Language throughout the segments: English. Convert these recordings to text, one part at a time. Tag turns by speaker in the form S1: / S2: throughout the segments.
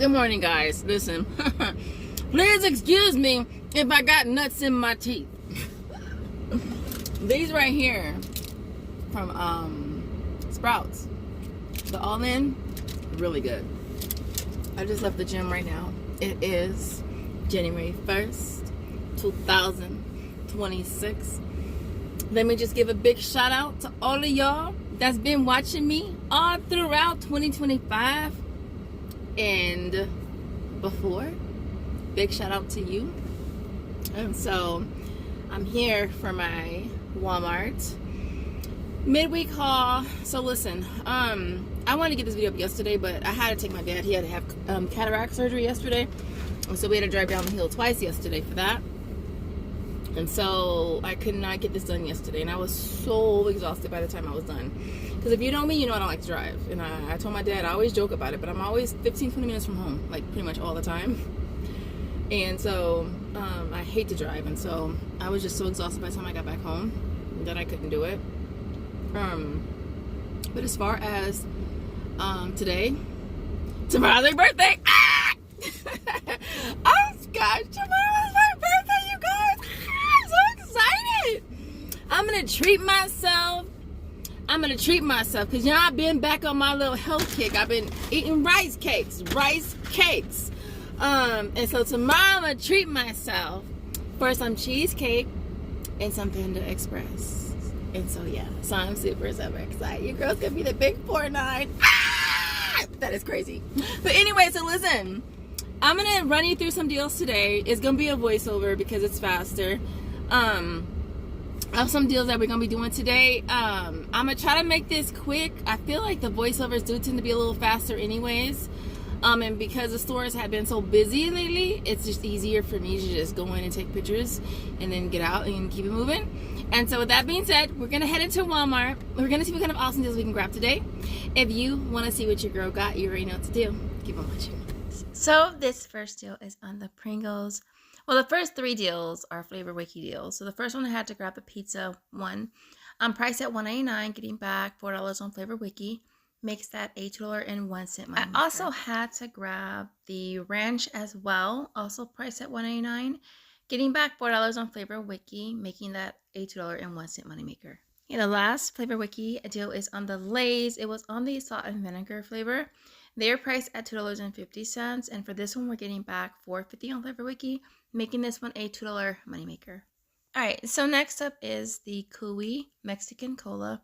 S1: Good morning, guys. Listen, please excuse me if I got nuts in my teeth. These right here from Sprouts, the all-in, really good. I just left the gym right now. It is January 1st, 2026. Let me just give a big shout out to all of y'all that's been watching me all throughout 2025 and before. Big shout out to you. And so I'm here for my Walmart midweek haul. So listen, I wanted to get this video up yesterday, but I had to take my dad. He had to have cataract surgery yesterday, and so we had to drive down the hill twice yesterday for that. And so I could not get this done yesterday, and I was so exhausted by the time I was done. Because if you know me, you know I don't like to drive. And I told my dad, I always joke about it, but I'm always 15-20 minutes from home, like pretty much all the time. And so I hate to drive, and so I was just so exhausted by the time I got back home that I couldn't do it. But as far as today, tomorrow's my birthday. Ah! Oh gosh, tomorrow's my birthday, you guys. I'm so excited. I'm gonna treat myself because y'all, I've been back on my little health kick. I've been eating rice cakes. And so tomorrow I'm gonna treat myself for some cheesecake and some Panda Express. And so yeah, so I'm super excited. You girls gonna be the big 4-9. Ah! That is crazy. But anyway, so listen, I'm gonna run you through some deals today. It's gonna be a voiceover because it's faster. Of some deals that we're gonna be doing today. I'm gonna try to make this quick. I feel like the voiceovers do tend to be a little faster anyways. And because the stores have been so busy lately, it's just easier for me to just go in and take pictures and then get out and keep it moving. And so with that being said, we're gonna head into Walmart. We're gonna see what kind of awesome deals we can grab today. If you wanna see what your girl got, you already know what to do. Keep on watching. So this first deal is on the Pringles. Well, the first three deals are flavor wiki deals. So the first one, I had to grab the pizza one. Priced at $1.99, getting back $4 on flavor wiki. Makes that $8.01 money maker. I also had to grab the ranch as well, also priced at $1.99, getting back $4 on flavor wiki, making that $8.01 money maker. And the last flavor wiki deal is on the Lay's. It was on the salt and vinegar flavor. They're priced at $2.50, and for this one we're getting back $4.50 on flavor wiki, making this one a $2 money maker. All right, so next up is the Cuy Mexican Cola.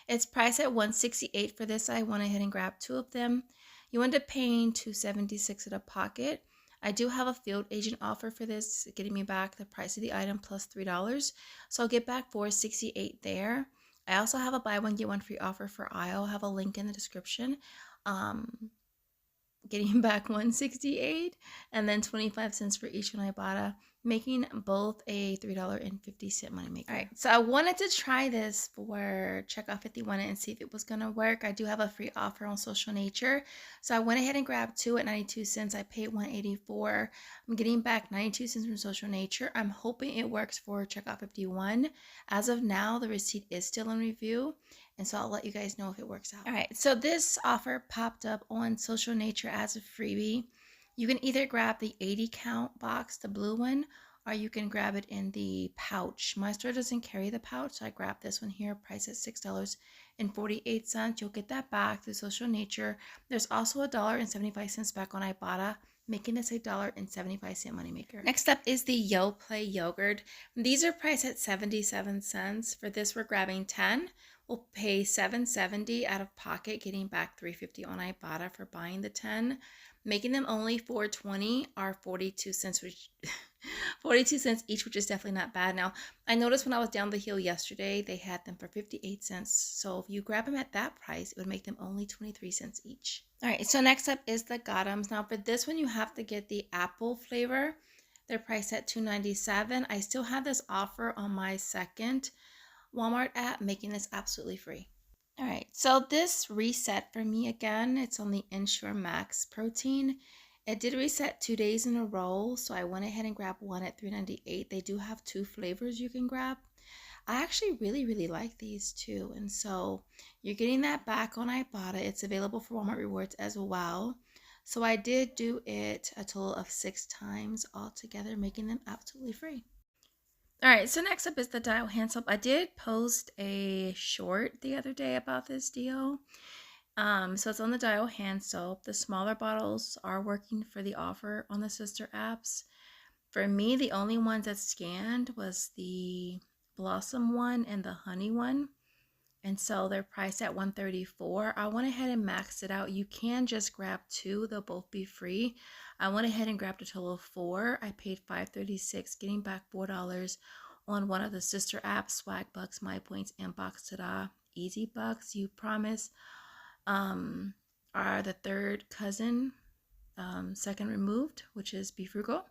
S1: It's priced at $1.68 for this. I went ahead and grabbed two of them. You end up paying $2.76 at a pocket. I do have a field agent offer for this, getting me back the price of the item plus $3. So I'll get back $4.68 there. I also have a buy one get one free offer for aisle. I'll have a link in the description. Getting back $1.68 and then 25 cents for each one Ibotta, making both a $3.50 money maker. All right, so I wanted to try this for Checkout 51 and see if it was gonna work. I do have a free offer on Social Nature, so I went ahead and grabbed two at 92 cents. I paid $1.84. I'm getting back 92 cents from Social Nature. I'm hoping it works for Checkout 51. As of now, the receipt is still in review, and so I'll let you guys know if it works out. All right, so this offer popped up on Social Nature as a freebie. You can either grab the 80 count box, the blue one, or you can grab it in the pouch. My store doesn't carry the pouch, so I grabbed this one here, priced at $6.48. You'll get that back through Social Nature. There's also $1.75 back on Ibotta, making this a $1.75 money maker. Next up is the YoPlay yogurt. These are priced at 77 cents. For this, we're grabbing 10. We'll pay $7.70 out of pocket, getting back $3.50 on Ibotta for buying the 10, making them only $4.20 or 42 cents, which 42 cents each, which is definitely not bad. Now, I noticed when I was down the hill yesterday, they had them for 58 cents. So if you grab them at that price, it would make them only 23 cents each. All right, so next up is the Gotham's. Now, for this one, you have to get the apple flavor. They're priced at $2.97. I still have this offer on my second Walmart app, making this absolutely free. All right, so this reset for me again. It's on the Ensure Max protein. It did reset 2 days in a row, so I went ahead and grabbed one at $3.98. They do have two flavors you can grab. I actually really like these too, and so you're getting that back on Ibotta. It's available for Walmart Rewards as well. So I did do it a total of 6 times altogether, making them absolutely free. All right, so next up is the Dial hand soap. I did post a short the other day about this deal. So it's on the Dial hand soap. The smaller bottles are working for the offer on the sister apps. For me, the only ones that scanned was the Blossom one and the Honey one. And so they're priced at $134. I went ahead and maxed it out. You can just grab 2, they'll both be free. I went ahead and grabbed a total of 4. I paid $5.36, getting back $4 on one of the sister apps, Swagbucks, My Points, Inbox, Tada, Easy Bucks, Upromise, are the third cousin, second removed, which is Be Frugal.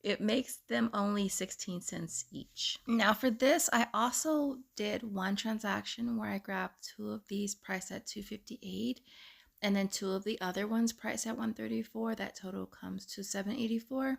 S1: It makes them only 16 cents each. Now for this, I also did one transaction where I grabbed 2 of these priced at $2.58 and then 2 of the other ones priced at $1.34. That total comes to $7.84.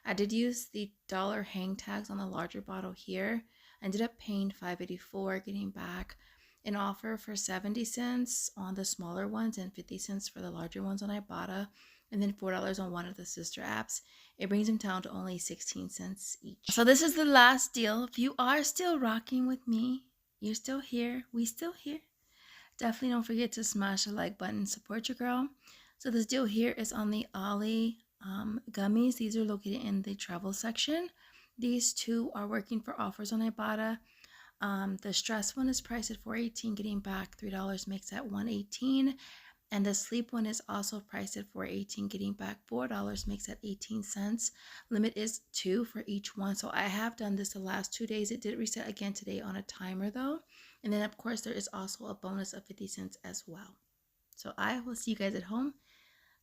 S1: I did use the dollar hang tags on the larger bottle here. I ended up paying $5.84, getting back an offer for 70 cents on the smaller ones and 50 cents for the larger ones on Ibotta, and then $4 on one of the sister apps. It brings them down to only 16 cents each. So this is the last deal. If you are still rocking with me, you're still here, we still here, definitely don't forget to smash the like button, support your girl. So this deal here is on the Ollie gummies. These are located in the travel section. These 2 are working for offers on Ibotta. The stress one is priced at $4.18, getting back $3 makes that $1.18. And the sleep one is also priced at $4.18, getting back $4 makes that 18 cents. Limit is 2 for each one. So I have done this the last 2 days. It did reset again today on a timer though. And then of course there is also a bonus of 50 cents as well. So I will see you guys at home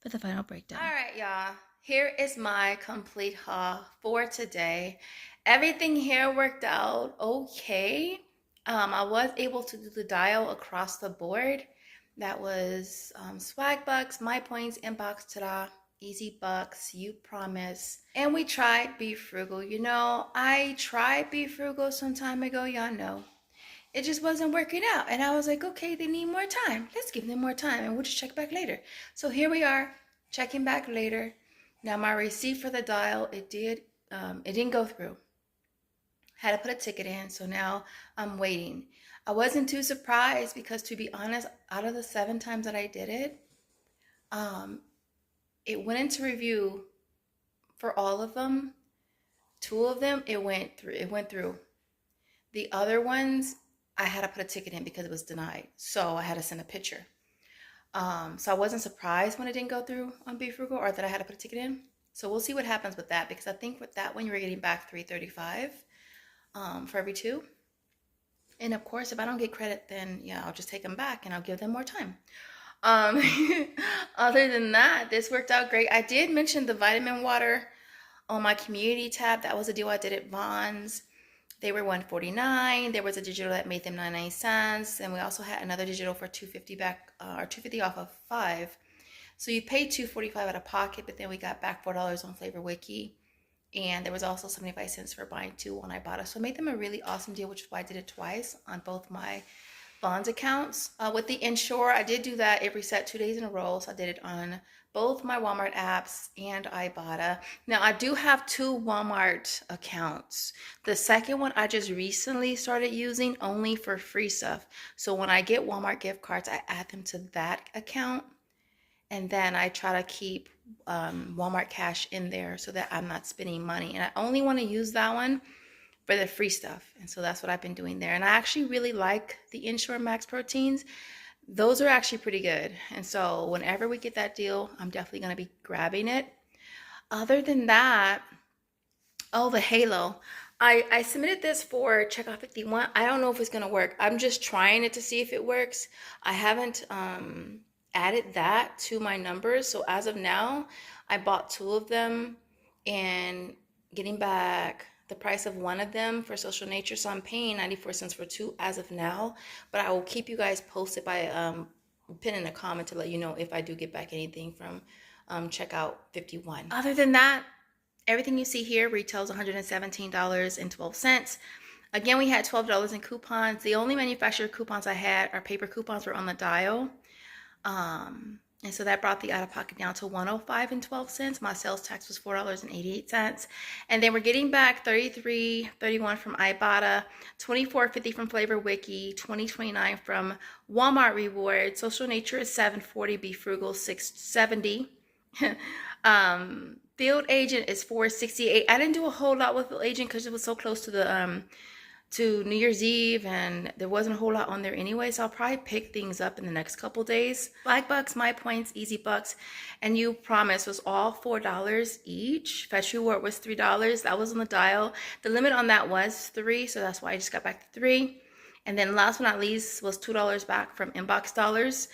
S1: for the final breakdown. All right, y'all. Here is my complete haul for today. Everything here worked out okay. I was able to do the dial across the board. That was Swagbucks, My Points, Inbox, Tada, Easy Bucks, Upromise, and we tried Be Frugal. You know, I tried Be Frugal some time ago, y'all know. It just wasn't working out, and I was like, okay, they need more time. Let's give them more time, and we'll just check back later. So here we are, checking back later. Now my receipt for the dial, it didn't go through. Had to put a ticket in, so now I'm waiting. I wasn't too surprised because, to be honest, out of the 7 times that I did it, it went into review for all of them. 2 of them, it went through. The other ones, I had to put a ticket in because it was denied, so I had to send a picture. So I wasn't surprised when it didn't go through on Be Frugal, or that I had to put a ticket in. So we'll see what happens with that, because I think with that one you were getting back $3.35 for every 2. And of course, if I don't get credit, then yeah, I'll just take them back and I'll give them more time. Other than that, this worked out great. I did mention the vitamin water on my community tab. That was a deal I did at Vons. They were $149. There was a digital that made them 99 cents, and we also had another digital for $2.50 back, or $2.50 off of 5. So you paid $2.45 out of pocket, but then we got back $4 on Flavor Wiki. And there was also 75 cents for buying 2 on Ibotta. So I made them a really awesome deal, which is why I did it twice on both my Bonds accounts. With the Insure, I did do that. It reset 2 days in a row. So I did it on both my Walmart apps and Ibotta. Now I do have 2 Walmart accounts. The second one I just recently started using only for free stuff. So when I get Walmart gift cards, I add them to that account. And then I try to keep Walmart cash in there so that I'm not spending money. And I only want to use that one for the free stuff. And so that's what I've been doing there. And I actually really like the Insure Max Proteins. Those are actually pretty good. And so whenever we get that deal, I'm definitely going to be grabbing it. Other than that, oh, the Halo. I submitted this for Checkout 51. I don't know if it's going to work. I'm just trying it to see if it works. I haven't added that to my numbers. So as of now, I bought 2 of them and getting back the price of one of them for Social Nature. So I'm paying 94 cents for 2 as of now, but I will keep you guys posted by pinning a comment to let you know if I do get back anything from Checkout 51. Other than that, everything you see here retails $117.12. Again, we had $12 in coupons. The only manufacturer coupons I had, our paper coupons, were on the dial.
S2: And so that brought the out of pocket down to $105.12. My sales tax was $4.88. And then we're getting back $33.31 from Ibotta, $24.50 from Flavor Wiki, $20.29 from Walmart Rewards. Social Nature is $7.40, Be Frugal $6.70. Field Agent is $4.68. I didn't do a whole lot with Field Agent because it was so close to the to New Year's Eve, and there wasn't a whole lot on there anyway, so I'll probably pick things up in the next couple days. Swagbucks, My Points, Easy Bucks, and Upromise was all $4 each. Fetch Reward was $3. That was on the dial. The limit on that was 3, so that's why I just got back to 3. And then last but not least was $2 back from Inbox Dollars.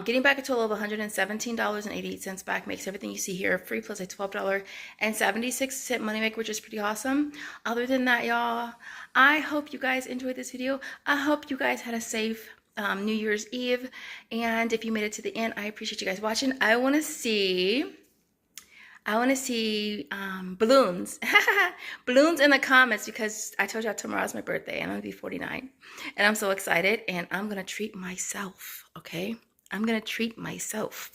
S2: Getting back a total of $117.88 back makes everything you see here free, plus a $12.76 money maker, which is pretty awesome. Other than that, y'all, I hope you guys enjoyed this video. I hope you guys had a safe New Year's Eve. And if you made it to the end, I appreciate you guys watching. I want to see balloons. Balloons in the comments, because I told y'all tomorrow's my birthday and I'm gonna be 49. And I'm so excited, and I'm gonna treat myself, okay? I'm gonna treat myself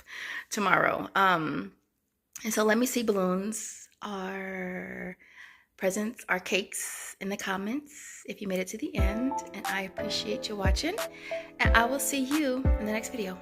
S2: tomorrow. And so let me see balloons, our presents, our cakes in the comments if you made it to the end. And I appreciate you watching. And I will see you in the next video.